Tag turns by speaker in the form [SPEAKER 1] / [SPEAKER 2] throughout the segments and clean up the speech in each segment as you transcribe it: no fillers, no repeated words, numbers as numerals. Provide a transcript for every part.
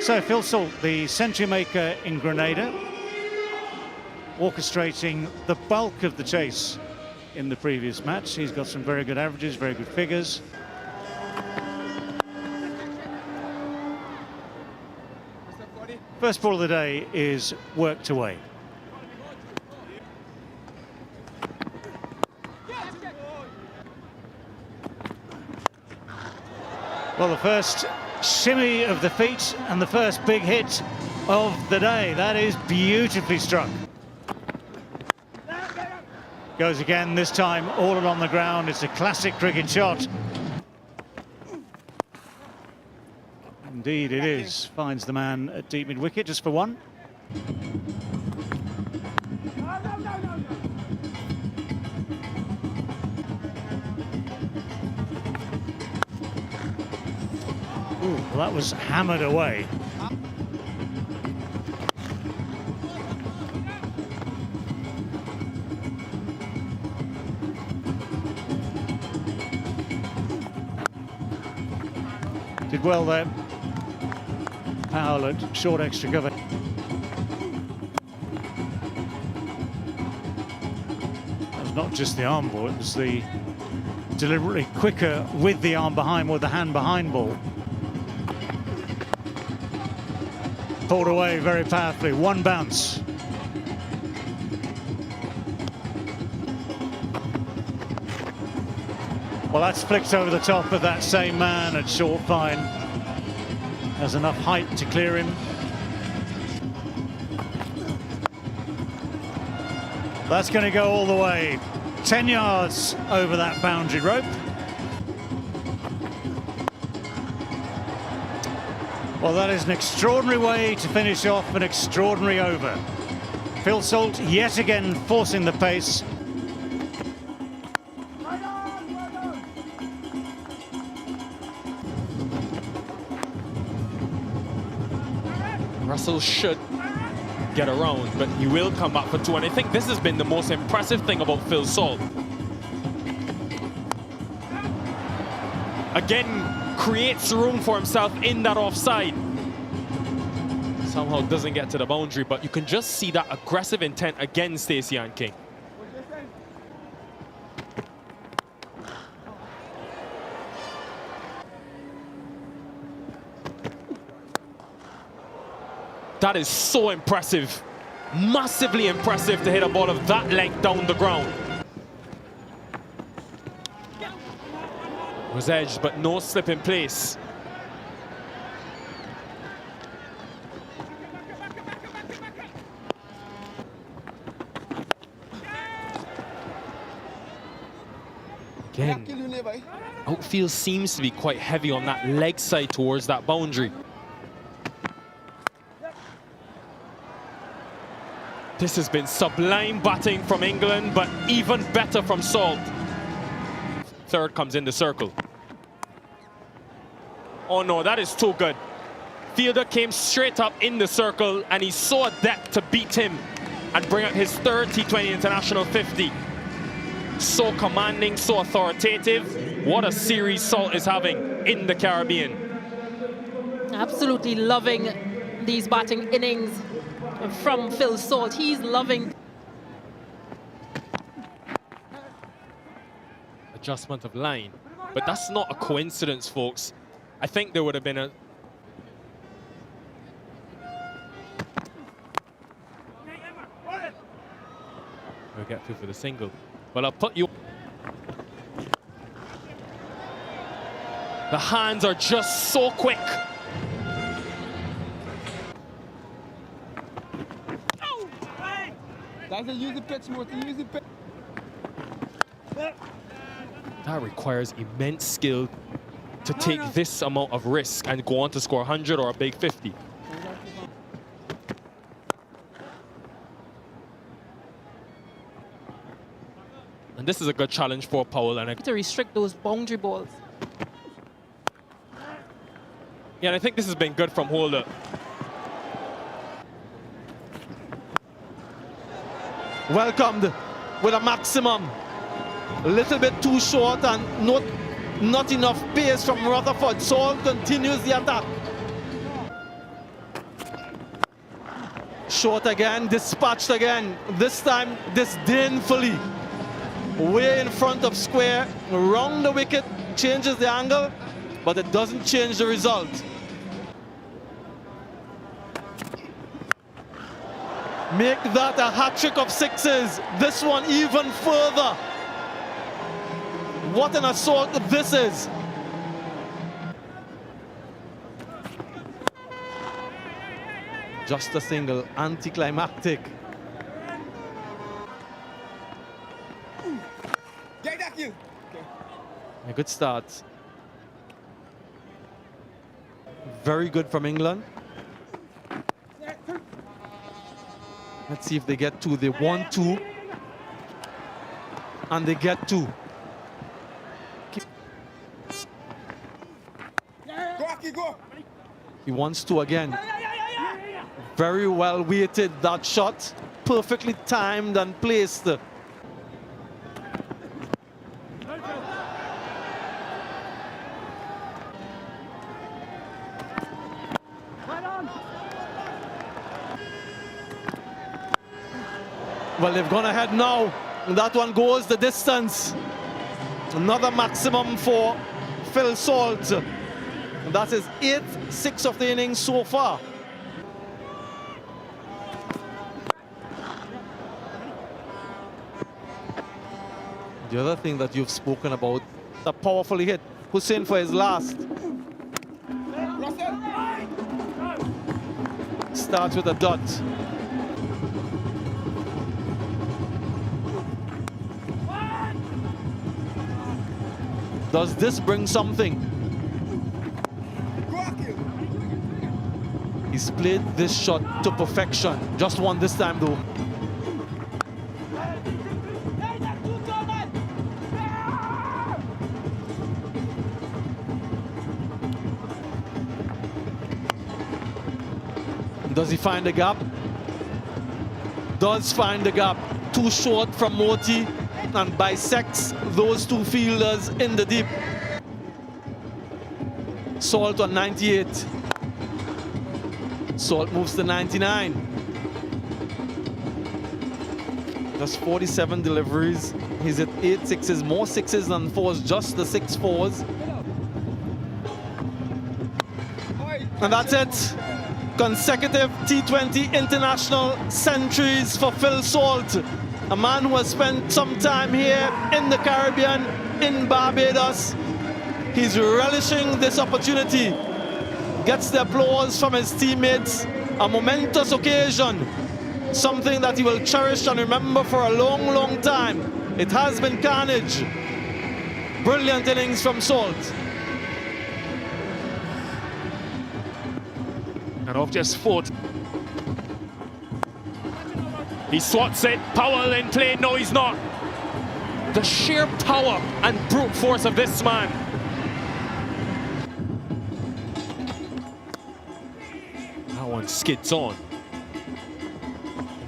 [SPEAKER 1] So Phil Salt, the century maker in Grenada, orchestrating the bulk of the chase in the previous match. He's got some very good averages, very good figures. First ball of the day is worked away. Well, the first shimmy of the feet and the first big hit of the day. That is beautifully struck. Goes again, this time all along the ground. It's a classic cricket shot. Indeed it is. Finds the man at deep mid-wicket just for one. Ooh, well, that was hammered away. Did well there. Powell at short extra cover. That was not just the arm ball, it was the deliberately quicker with the arm behind, with the hand behind ball. Pulled away very powerfully, one bounce. Well, that's flicked over the top of that same man at short fine. Has enough height to clear him. That's going to go all the way. 10 yards over that boundary rope. Well, that is an extraordinary way to finish off an extraordinary over. Phil Salt yet again forcing the pace.
[SPEAKER 2] Russell should get around, but he will come back for two. And I think this has been the most impressive thing about Phil Salt. Again, creates room for himself in that offside. Somehow doesn't get to the boundary, but you can just see that aggressive intent against Stacey Ann King. That is so impressive. Massively impressive to hit a ball of that length down the ground. Was edged, but no slip in place. Again, outfield seems to be quite heavy on that leg side towards that boundary. This has been sublime batting from England, but even better from Salt. Third comes in the circle. Oh no, that is too good. Fielder came straight up in the circle, and he saw adept to beat him and bring out his third T20 International 50. So commanding, so authoritative. What a series Salt is having in the Caribbean.
[SPEAKER 3] Absolutely loving these batting innings from Phil Salt. He's loving.
[SPEAKER 2] Adjustment of line. But that's not a coincidence, folks. I think there would have been a... We'll get through for the single. Well, I'll put you... The hands are just so quick. That requires immense skill to take this amount of risk and go on to score 100 or a big 50. And this is a good challenge for Powell. And
[SPEAKER 3] to restrict those boundary balls.
[SPEAKER 2] Yeah, and I think this has been good from Holder.
[SPEAKER 4] Welcomed with a maximum. A little bit too short and not enough pace from Rutherford. Salt continues the attack. Short again, dispatched again. This time disdainfully. Way in front of square, round the wicket, changes the angle, but it doesn't change the result. Make that a hat-trick of sixes. This one even further. What an assault this is. Just a single, anticlimactic. A good start. Very good from England. Let's see if they get two. They want two. And they get two.
[SPEAKER 5] Go.
[SPEAKER 4] He wants two again. Very well weighted, that shot. Perfectly timed and placed. Well, they've gone ahead now. That one goes the distance. Another maximum for Phil Salt. And that is 8-6 of the innings so far. The other thing that you've spoken about, the powerfully hit Hussain for his last. Starts with a dot. Does this bring something? He's played this shot to perfection. Just one this time though. Does he find the gap? Does find the gap. Too short from Motie and bisects those two fielders in the deep. Salt on 98. Salt moves to 99. Just 47 deliveries. He's at 8 sixes, more sixes than fours, just the 6 fours. And that's it. Consecutive T20 international centuries for Phil Salt, a man who has spent some time here in the Caribbean, in Barbados. He's relishing this opportunity, gets the applause from his teammates, a momentous occasion, something that he will cherish and remember for a long, long time. It has been carnage. Brilliant innings from Salt.
[SPEAKER 2] And off just foot. He swats it. Powell in play. No, he's not. The sheer power and brute force of this man. That one skids on.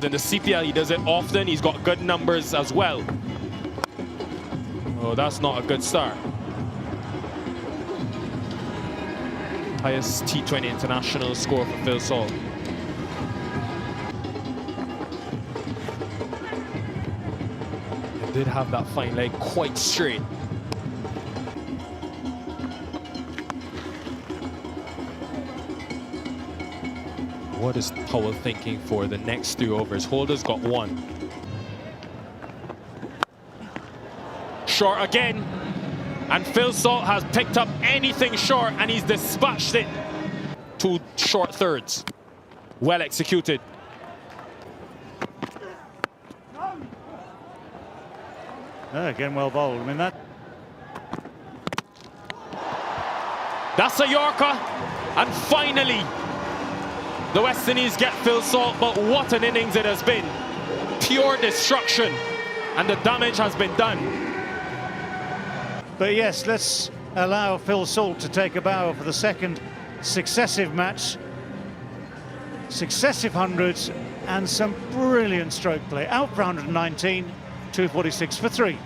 [SPEAKER 2] Then the CPL, he does it often. He's got good numbers as well. Oh, that's not a good start. Highest T20 international score for Phil Salt. He did have that fine leg quite straight. What is Powell thinking for the next 3 overs? Holder's got 1. Short again. And Phil Salt has picked up anything short and he's dispatched it. 2 short thirds. Well executed.
[SPEAKER 1] Again, well bowled. I mean,
[SPEAKER 2] That's a Yorker. And finally, the West Indies get Phil Salt. But what an innings it has been. Pure destruction. And the damage has been done.
[SPEAKER 1] But yes, let's allow Phil Salt to take a bow for the second successive match. Successive hundreds and some brilliant stroke play. Out for 119, 246 for 3.